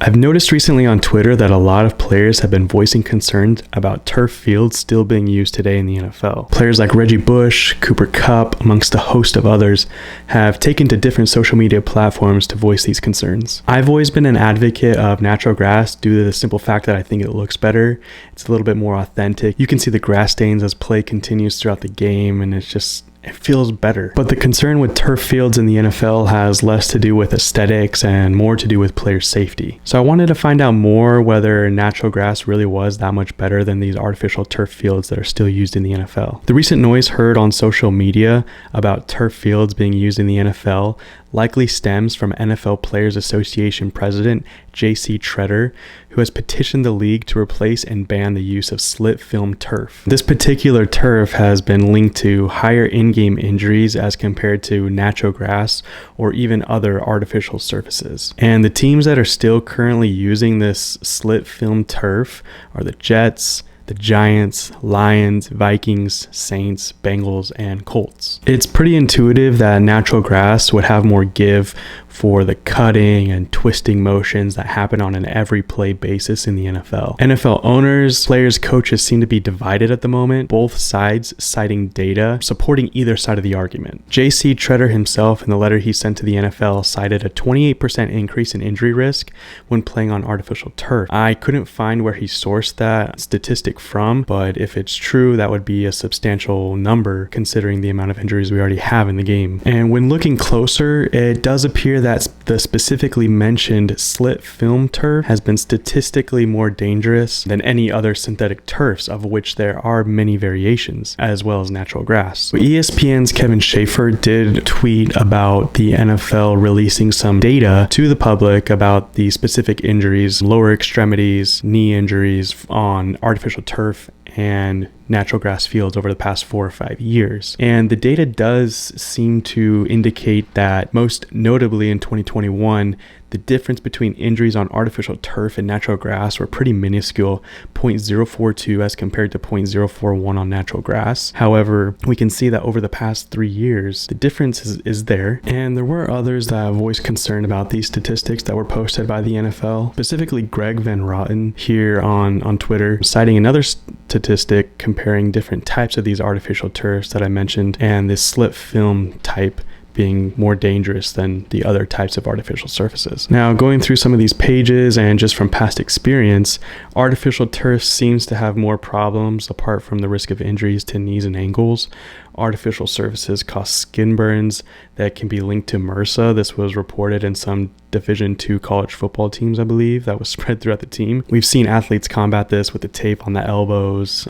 I've noticed recently on Twitter that a lot of players have been voicing concerns about turf fields still being used today in the NFL. Players like Reggie Bush, Cooper Kupp, amongst a host of others, have taken to different social media platforms to voice these concerns. I've always been an advocate of natural grass due to the simple fact that I think it looks better. It's a little bit more authentic. You can see the grass stains as play continues throughout the game, and it feels better. But the concern with turf fields in the NFL has less to do with aesthetics and more to do with player safety. So I wanted to find out more whether natural grass really was that much better than these artificial turf fields that are still used in the NFL. The recent noise heard on social media about turf fields being used in the NFL likely stems from NFL Players Association President J.C. Tretter, who has petitioned the league to replace and ban the use of slit film turf. This particular turf has been linked to higher in-game injuries as compared to natural grass or even other artificial surfaces. And the teams that are still currently using this slit film turf are the Jets, the Giants, Lions, Vikings, Saints, Bengals, and Colts. It's pretty intuitive that natural grass would have more give for the cutting and twisting motions that happen on an every play basis in the NFL. NFL owners, players, coaches seem to be divided at the moment, both sides citing data supporting either side of the argument. J.C. Tretter himself, in the letter he sent to the NFL, cited a 28% increase in injury risk when playing on artificial turf. I couldn't find where he sourced that statistic from, but if it's true, that would be a substantial number considering the amount of injuries we already have in the game. And when looking closer, it does appear that the specifically mentioned slit film turf has been statistically more dangerous than any other synthetic turfs, of which there are many variations, as well as natural grass. ESPN's Kevin Schaefer did tweet about the NFL releasing some data to the public about the specific injuries, lower extremities, knee injuries on artificial turf and natural grass fields over the past 4 or 5 years. And the data does seem to indicate that, most notably in 2021, the difference between injuries on artificial turf and natural grass were pretty minuscule, 0.042 as compared to 0.041 on natural grass. However, we can see that over the past 3 years, the difference is there. And there were others that voiced concern about these statistics that were posted by the NFL, specifically Greg Van Roten here on Twitter, citing another statistic comparing different types of these artificial turfs that I mentioned, and this slit film type being more dangerous than the other types of artificial surfaces. Now, going through some of these pages and just from past experience, artificial turf seems to have more problems apart from the risk of injuries to knees and ankles. Artificial surfaces cause skin burns that can be linked to MRSA. This was reported in some Division II college football teams, I believe, that was spread throughout the team. We've seen athletes combat this with the tape on the elbows,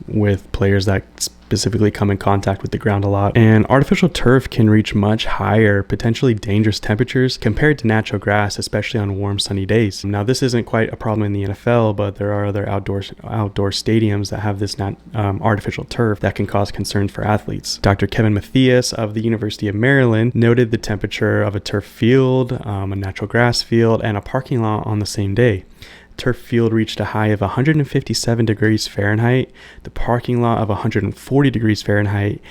with players that specifically come in contact with the ground a lot. And artificial turf can reach much higher, potentially dangerous temperatures compared to natural grass, especially on warm, sunny days. Now, this isn't quite a problem in the NFL, but there are other outdoor stadiums that have this artificial turf that can cause concerns for athletes. Dr. Kevin Mathias of the University of Maryland noted the temperature of a turf field, a natural grass field, and a parking lot on the same day. Turf field reached a high of 157 degrees Fahrenheit, the parking lot of 140 degrees Fahrenheit,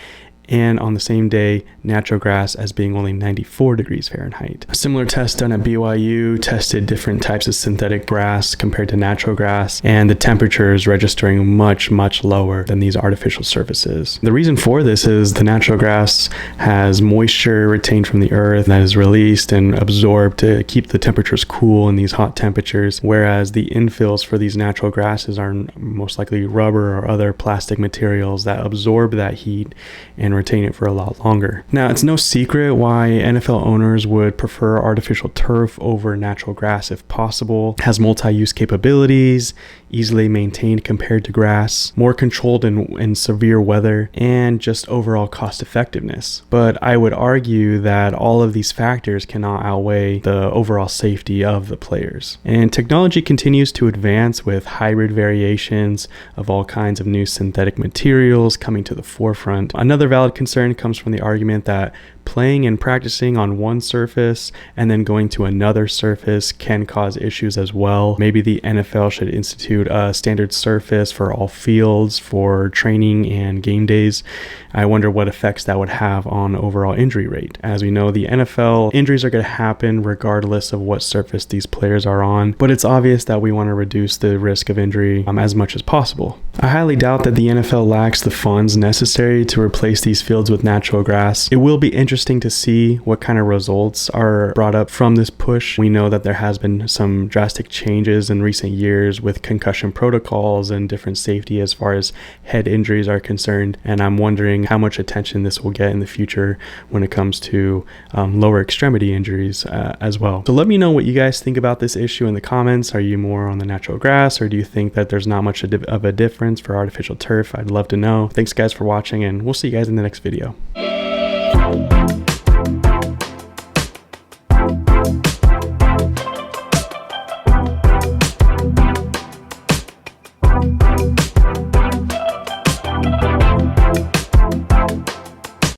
and on the same day, natural grass as being only 94 degrees Fahrenheit. A similar test done at BYU tested different types of synthetic grass compared to natural grass, and the temperatures registering much, much lower than these artificial surfaces. The reason for this is the natural grass has moisture retained from the earth that is released and absorbed to keep the temperatures cool in these hot temperatures, whereas the infills for these natural grasses are most likely rubber or other plastic materials that absorb that heat and retain it for a lot longer. Now, it's no secret why NFL owners would prefer artificial turf over natural grass if possible. It has multi-use capabilities, easily maintained compared to grass, more controlled in severe weather, and just overall cost effectiveness. But I would argue that all of these factors cannot outweigh the overall safety of the players. And technology continues to advance with hybrid variations of all kinds of new synthetic materials coming to the forefront. Another valid concern comes from the argument that playing and practicing on one surface and then going to another surface can cause issues as well. Maybe the NFL should institute a standard surface for all fields for training and game days. I wonder what effects that would have on overall injury rate. As we know, the NFL injuries are going to happen regardless of what surface these players are on, but it's obvious that we want to reduce the risk of injury as much as possible. I highly doubt that the NFL lacks the funds necessary to replace these fields with natural grass. It will be interesting to see what kind of results are brought up from this push. We know that there has been some drastic changes in recent years with concussion protocols and different safety as far as head injuries are concerned, and I'm wondering how much attention this will get in the future when it comes to lower extremity injuries as well. So let me know what you guys think about this issue in the comments. Are you more on the natural grass, or do you think that there's not much of a difference for artificial turf? I'd love to know. Thanks guys for watching, and we'll see you guys in the next video.